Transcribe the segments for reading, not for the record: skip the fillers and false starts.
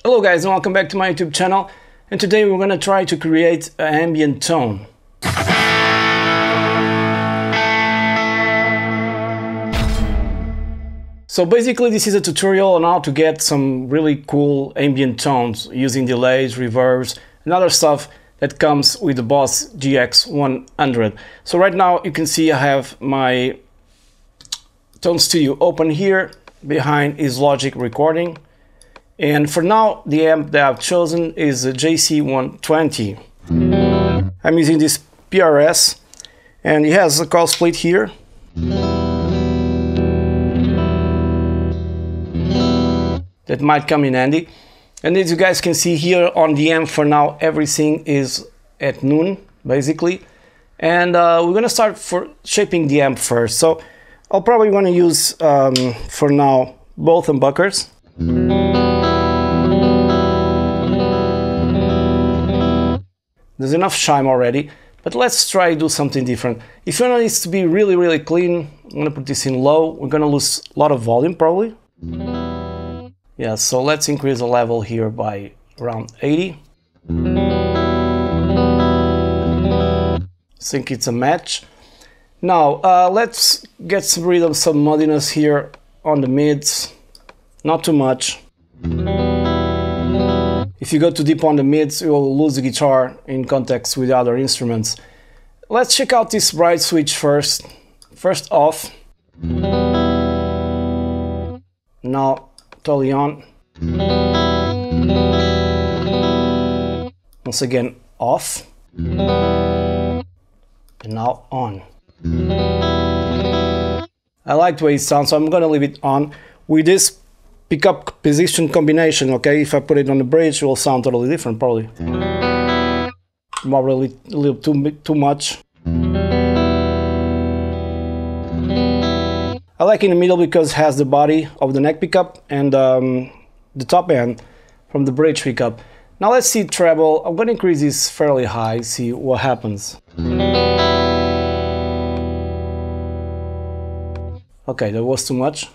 Hello guys and welcome back to my YouTube channel, and today we're going to try to create an ambient tone. So basically this is a tutorial on how to get some really cool ambient tones using delays, reverbs and other stuff that comes with the Boss GX-100. So right now you can see I have my Tone Studio open here. Behind is Logic recording. And for now, the amp that I've chosen is a JC-120. I'm using this PRS, and it has a coil split here. That might come in handy. And as you guys can see here on the amp, for now, everything is at noon, basically. And we're gonna start for shaping the amp first. So I'll probably wanna use, for now, both humbuckers. There's enough shine already, but let's try to do something different. If you want it to be really clean, I'm gonna put this in low. We're gonna lose a lot of volume probably. Yeah, so let's increase the level here by around 80. I think it's a match. Now let's get rid of some muddiness here on the mids, not too much. If you go too deep on the mids, you will lose the guitar in context with other instruments. Let's check out this bright switch first. First off. Now totally on. Once again off. And now on. I like the way it sounds, so I'm gonna leave it on. With this pickup position combination, okay, if I put it on the bridge, it will sound totally different, probably. Probably a little too much. I like in the middle because it has the body of the neck pickup and the top end from the bridge pickup. Now let's see treble. I'm going to increase this fairly high, see what happens. Okay, that was too much.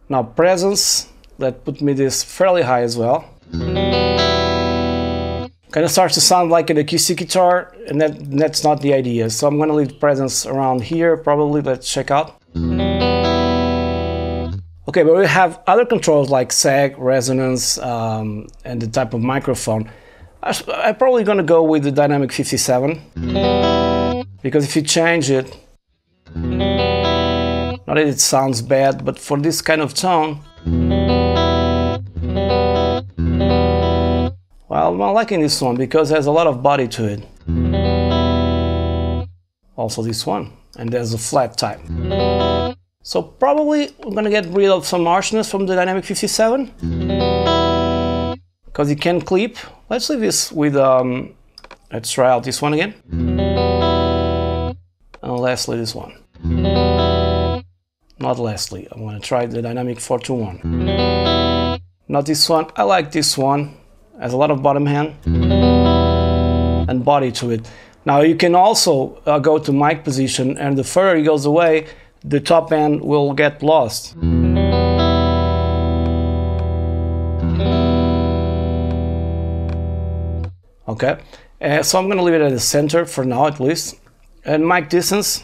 Now presence, that put me this fairly high as well. Kind of starts to sound like an acoustic guitar, and that's not the idea. So I'm gonna leave presence around here, probably. Let's check out. Okay, but we have other controls like sag, resonance, and the type of microphone. I'm probably gonna go with the Dynamic 57, because if you change it, not that it sounds bad, but for this kind of tone, well, I'm not liking this one because it has a lot of body to it. Also this one, and there's a flat type. So probably we're gonna get rid of some harshness from the Dynamic 57 because it can clip. Let's leave this with, let's try out this one again. And lastly this one. Not lastly, I'm going to try the Dynamic 421. Not this one, I like this one. Has a lot of bottom end and body to it. Now you can also go to mic position, and the further it goes away, the top end will get lost. Okay, so I'm going to leave it at the center for now at least. And mic distance,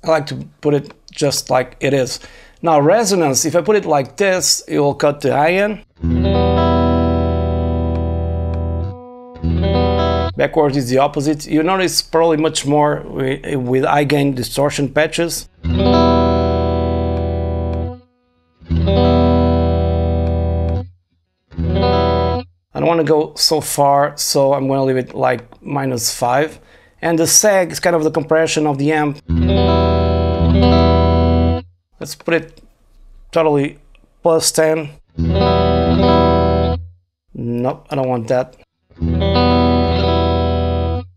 I like to put it just like it is. Now resonance, if I put it like this, it will cut the high end. Backwards is the opposite. You notice probably much more with high gain distortion patches. I don't want to go so far, so I'm going to leave it like -5. And the sag is kind of the compression of the amp. Let's put it totally +10. Nope, I don't want that.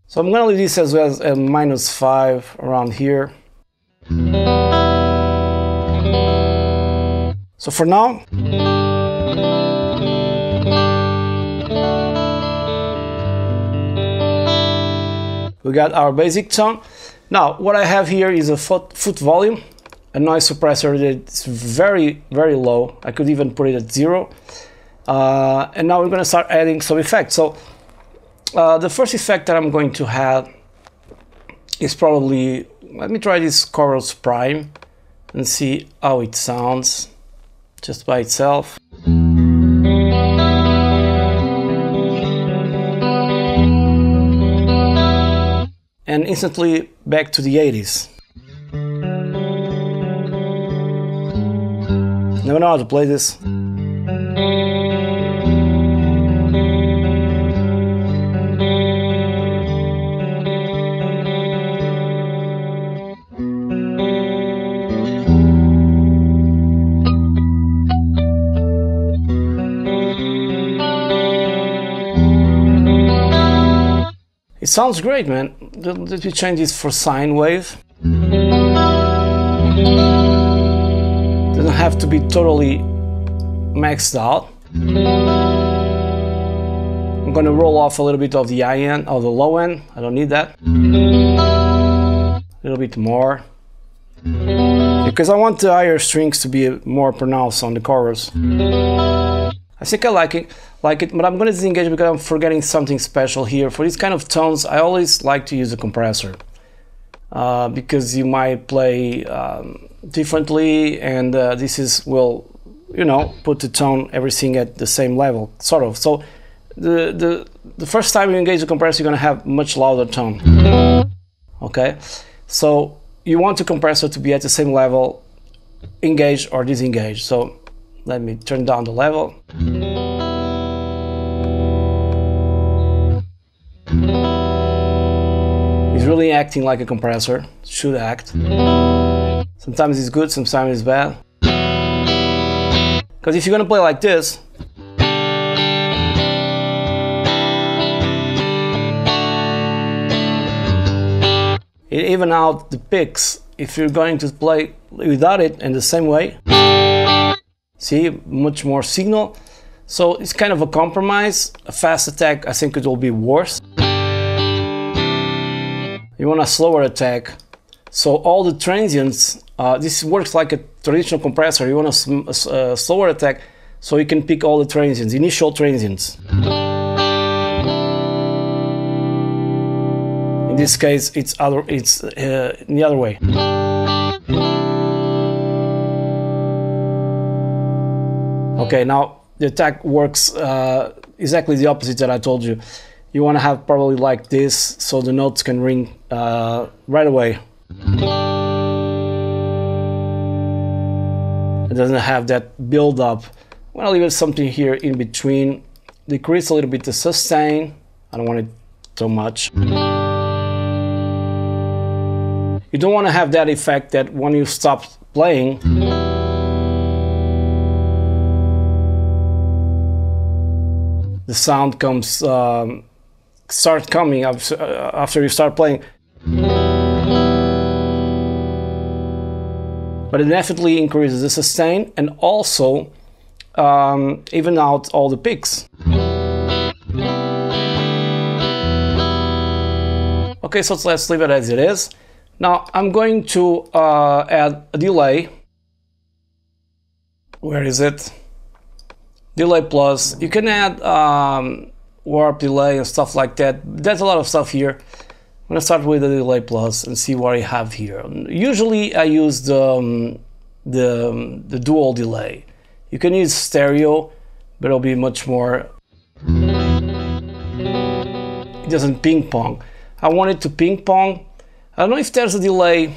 So I'm gonna leave this as well as a -5 around here. So for now, we got our basic tone. Now what I have here is a foot volume. a noise suppressor that's very, very low. I could even put it at 0. And now we're going to start adding some effects. So the first effect that I'm going to have is probably, let me try this chorus prime and see how it sounds just by itself. And instantly back to the 80s. Never know how to play this. It sounds great, man. Let me change this for sine wave. Doesn't have to be totally maxed out. I'm gonna roll off a little bit of the high end, of the low end. I don't need that. A little bit more. Because I want the higher strings to be more pronounced on the chorus. I think I like it, but I'm gonna disengage because I'm forgetting something special here. For these kind of tones, I always like to use a compressor. Because you might play differently, and this will, you know, put the tone, everything at the same level, sort of. So the first time you engage the compressor, you're gonna have much louder tone. Okay, so you want the compressor to be at the same level, engaged or disengaged. So let me turn down the level. It's really acting like a compressor. It should act. Sometimes it's good, sometimes it's bad. Because if you're gonna play like this, it even out the picks. If you're going to play without it in the same way, see, much more signal. So it's kind of a compromise. A fast attack, I think it will be worse. You want a slower attack. So all the transients, this works like a traditional compressor. You want a slower attack so you can pick all the transients, initial transients. In this case, it's in the other way. Okay, now the attack works exactly the opposite that I told you. You want to have probably like this, so the notes can ring right away. It doesn't have that build up. I'm gonna leave it something here in between. Decrease a little bit the sustain. I don't want it so much. You don't want to have that effect that when you stop playing, the sound comes, starts coming after you start playing. But it definitely increases the sustain and also even out all the picks. Okay, so let's leave it as it is. Now I'm going to add a delay. Where is it? Delay plus. You can add warp delay and stuff like that. There's a lot of stuff here. I'm gonna start with the delay plus and see what I have here. Usually I use the dual delay. You can use stereo, but it'll be much more. It doesn't ping pong. I want it to ping pong. I don't know if there's a delay.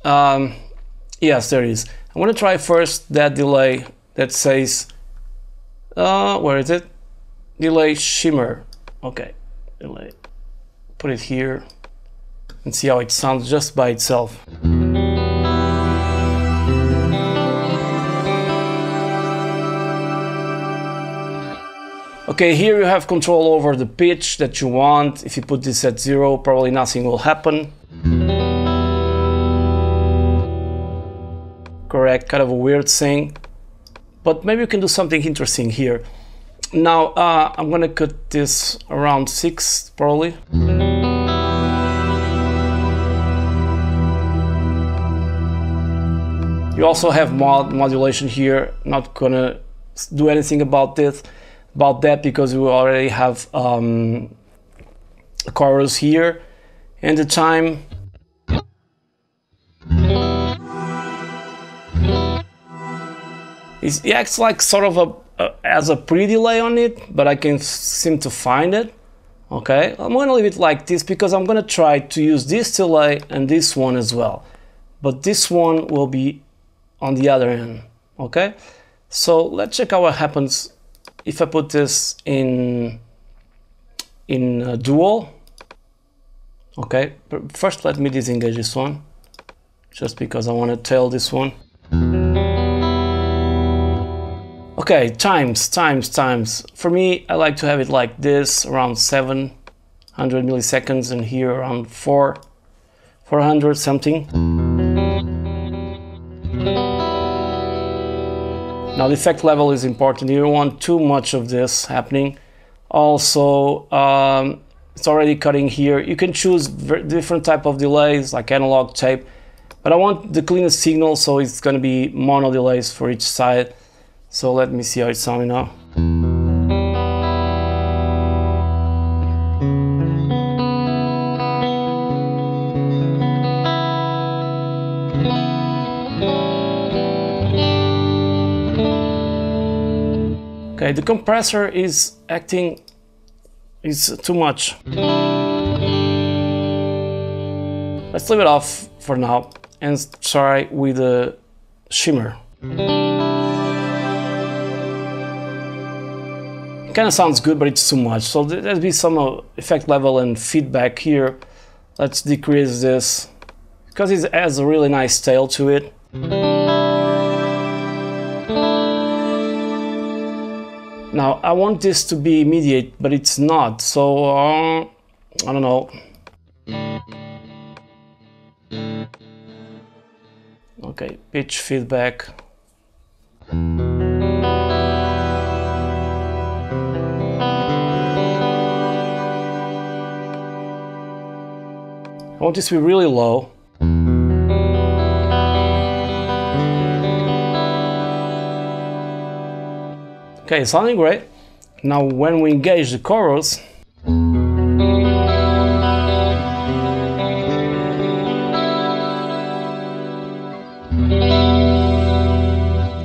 Yes, there is. I want to try first that delay that says, where is it? Delay shimmer. Okay, delay. Put it here and see how it sounds just by itself. Okay, here you have control over the pitch that you want. If you put this at 0, probably nothing will happen. Correct, kind of a weird thing. But maybe you can do something interesting here. Now, I'm gonna cut this around 6, probably. You also have modulation here. Not gonna do anything about that because we already have a chorus here, and the time it acts like sort of as a pre-delay on it, but I can seem to find it. Okay, I'm gonna leave it like this because I'm gonna try to use this delay and this one as well, but this one will be on the other end. Okay, so let's check out what happens if I put this in dual. Okay, but first let me disengage this one, just because I want to tail this one. Okay, times. For me, I like to have it like this, around 700 milliseconds, and here around 400 something. Now the effect level is important. You don't want too much of this happening. Also, it's already cutting here. You can choose different type of delays, like analog, tape, but I want the cleanest signal, so it's going to be mono delays for each side. So let me see how it's sounding now. Okay, the compressor is acting, it's too much. Let's leave it off for now and try with the shimmer. Kind of sounds good, but it's too much. So there'll be some effect level and feedback here. Let's decrease this because it has a really nice tail to it. Now I want this to be immediate, but it's not. So I don't know. Okay, pitch feedback. I want this to be really low. Okay, sounding great. Now when we engage the chorus,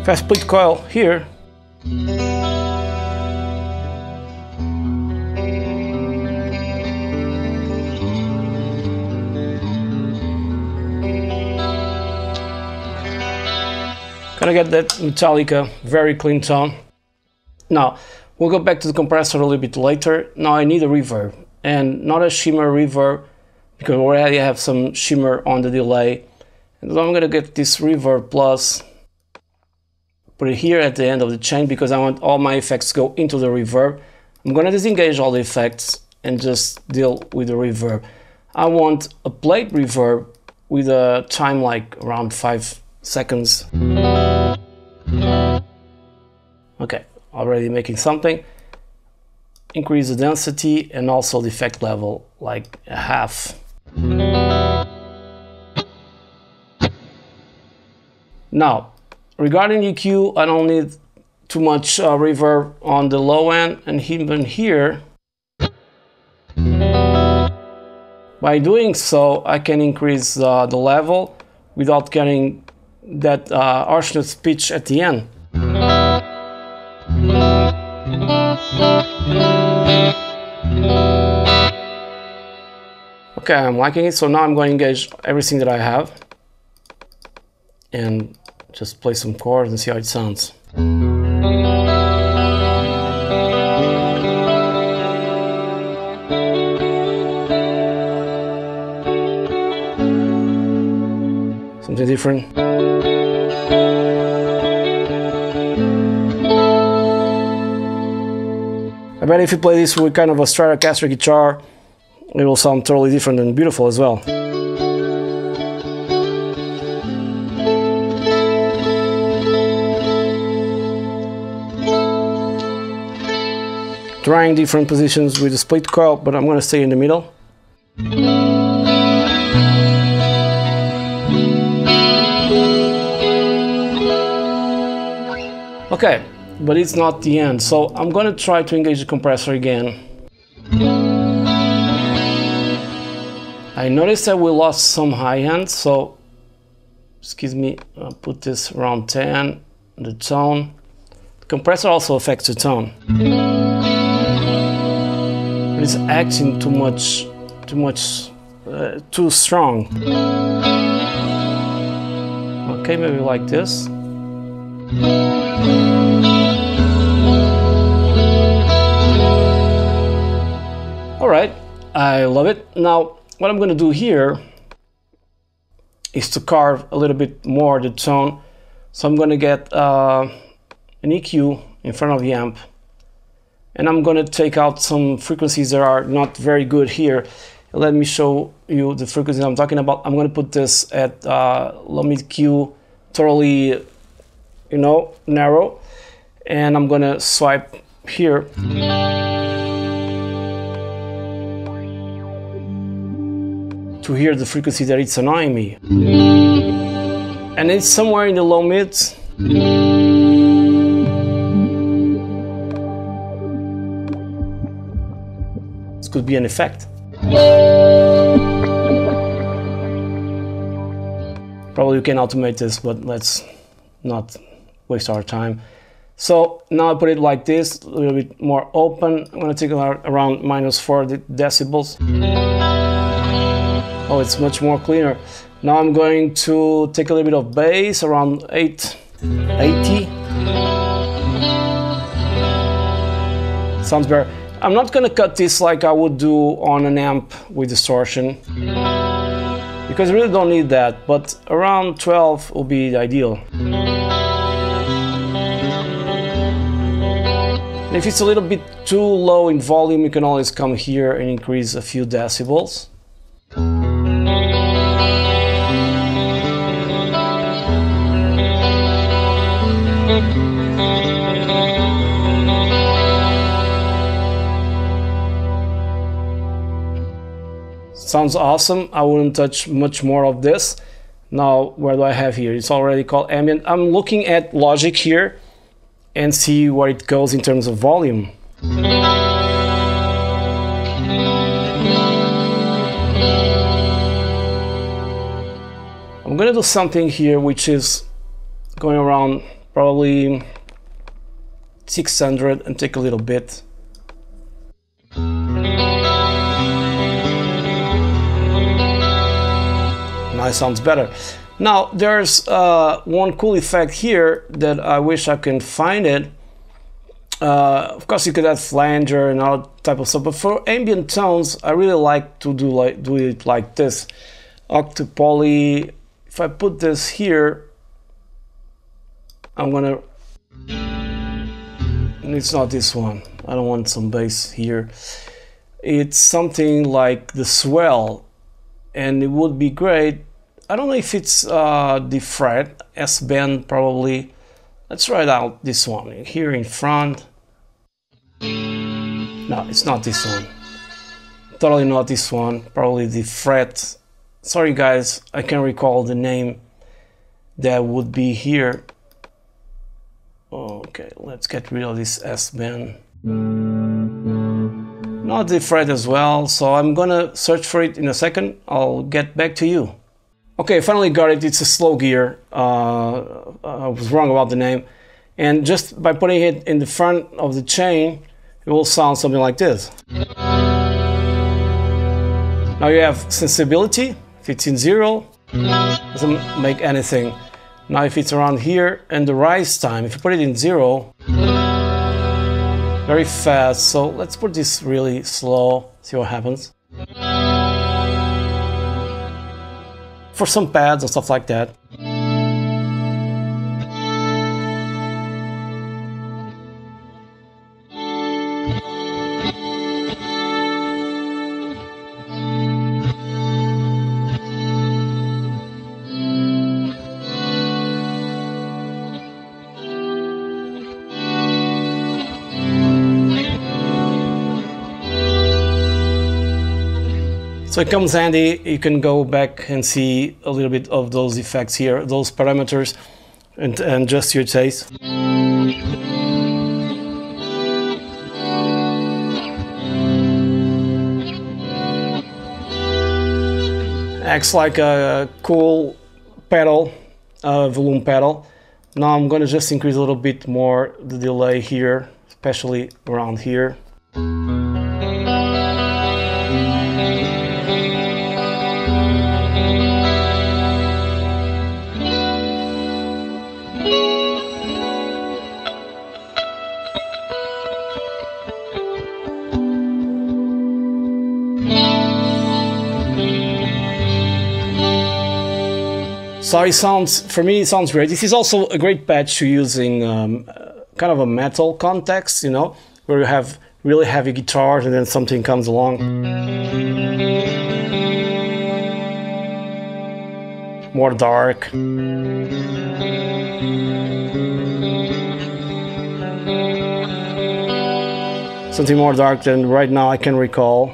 if I split coil here, gonna get that Metallica, very clean tone. Now, we'll go back to the compressor a little bit later. Now I need a reverb, and not a shimmer reverb, because we already have some shimmer on the delay. And so I'm gonna get this reverb plus, put it here at the end of the chain, because I want all my effects to go into the reverb. I'm gonna disengage all the effects and just deal with the reverb. I want a plate reverb with a time like around 5 seconds. Okay, already making something. Increase the density and also the effect level like a half. Now, regarding EQ, I don't need too much reverb on the low end, and even here, by doing so, I can increase the level without getting that harshness pitch at the end. Okay, I'm liking it, so now I'm going to engage everything that I have and just play some chords and see how it sounds. Something different. I bet if you play this with kind of a Stratocaster guitar, it will sound totally different and beautiful as well. Trying different positions with the split coil, but I'm going to stay in the middle. Okay, but it's not the end, so I'm gonna try to engage the compressor again. I noticed that we lost some high end, so excuse me, I'll put this around 10, the tone. The compressor also affects the tone. But it's acting too strong. Okay, maybe like this. Alright, I love it. Now, what I'm going to do here is to carve a little bit more the tone. So I'm going to get an EQ in front of the amp. And I'm going to take out some frequencies that are not very good here. Let me show you the frequencies I'm talking about. I'm going to put this at low mid Q, totally, you know, narrow. And I'm going to swipe here. To hear the frequency that it's annoying me. And it's somewhere in the low mids. This could be an effect. Probably you can automate this, but let's not waste our time. So now I put it like this, a little bit more open. I'm gonna take it around -4 decibels. Oh, it's much more cleaner. Now I'm going to take a little bit of bass, around 880. Sounds better. I'm not gonna cut this like I would do on an amp with distortion, because I really don't need that, but around 12 will be ideal. And if it's a little bit too low in volume, you can always come here and increase a few decibels. Sounds awesome. I wouldn't touch much more of this. Now, where do I have here? It's already called Ambient. I'm looking at Logic here and see where it goes in terms of volume. I'm gonna do something here which is going around probably 600 and take a little bit. Now it sounds better. Now there's one cool effect here that I wish I can find it. Of course you could add flanger and all type of stuff, but for ambient tones I really like to do it like this. Octopoly. If I put this here, I'm gonna, and it's not this one. I don't want some bass here. It's something like the swell, and it would be great. I don't know if it's the fret, S-bend probably. Let's try it out, this one, here in front. No, it's not this one. Totally not this one, probably the fret. Sorry guys, I can't recall the name that would be here. Okay, let's get rid of this S-bend. Not the fret as well, so I'm gonna search for it in a second. I'll get back to you. Okay, finally got it. It's a slow gear. I was wrong about the name. And just by putting it in the front of the chain, it will sound something like this. Now you have sensibility. If it's in 0, doesn't make anything. Now if it's around here, and the rise time, if you put it in 0, very fast. So let's put this really slow, see what happens. For some pads and stuff like that. So it comes handy. You can go back and see a little bit of those effects here, those parameters. and just your taste. Acts like a cool pedal, volume pedal. Now I'm going to just increase a little bit more the delay here, especially around here. So it sounds, for me, it sounds great. This is also a great patch to use in kind of a metal context, you know, where you have really heavy guitars and then something comes along. More dark. Something more dark than right now I can recall.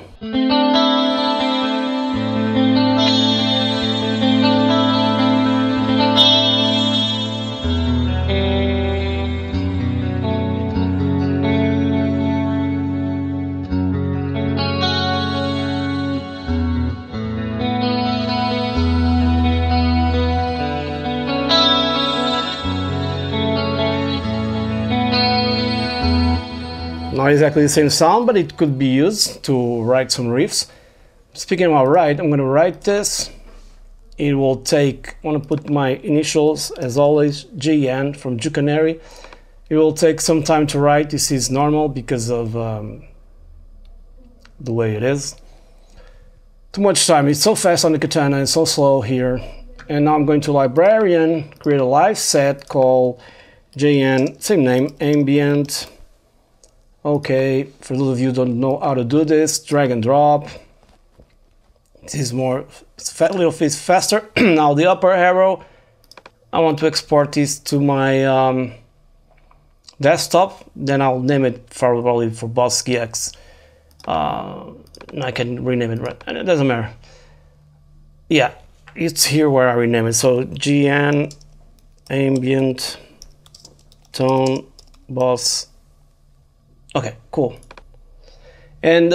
Not exactly the same sound, but it could be used to write some riffs. Speaking about write, I'm going to write this. It will take, I want to put my initials as always, GN from Juca Nery. It will take some time to write. This is normal because of the way it is. Too much time. It's so fast on the Katana and so slow here. And now I'm going to Librarian, create a live set called JN, same name, Ambient. Okay, for those of you who don't know how to do this, drag and drop. This is more, it's a little bit faster. Now the upper arrow, I want to export this to my desktop. Then I'll name it probably for Boss GX. I can rename it, right? It doesn't matter. Yeah, it's here where I rename it. So GN, Ambient, Tone, Boss. Okay, cool. And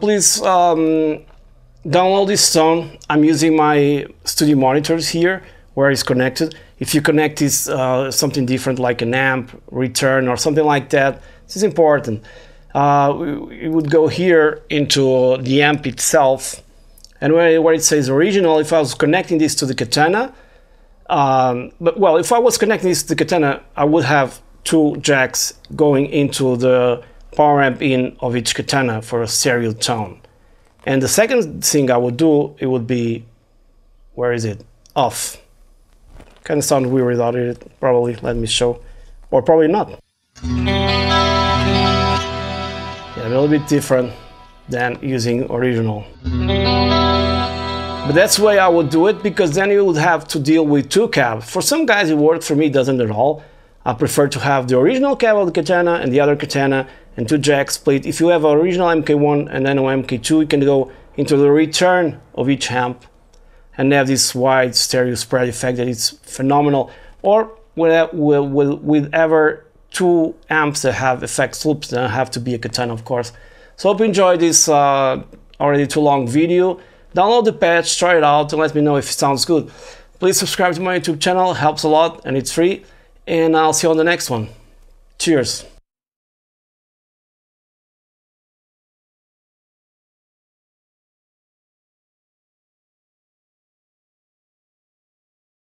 please download this tone. I'm using my studio monitors here where it's connected. If you connect this something different like an amp, return or something like that, this is important. It would go here into the amp itself, and where it says original, if I was connecting this to the Katana, well, if I was connecting this to the Katana, I would have two jacks going into the power amp in of each Katana for a stereo tone. And the second thing I would do, it would be, where is it? Off. Kind of sound weird without it, probably. Let me show. Or probably not. Yeah, a little bit different than using original. But that's the way I would do it, because then you would have to deal with two cabs. For some guys it works, for me it doesn't at all. I prefer to have the original cab of the Katana and the other Katana and two jacks split. If you have an original MK1 and then an MK2, you can go into the return of each amp and have this wide stereo spread effect that is phenomenal. Or with ever two amps that have effects loops, then have to be a Katana, of course. So hope you enjoyed this already too long video. Download the patch, try it out, and let me know if it sounds good. Please subscribe to my YouTube channel, it helps a lot and it's free. And I'll see you on the next one. Cheers.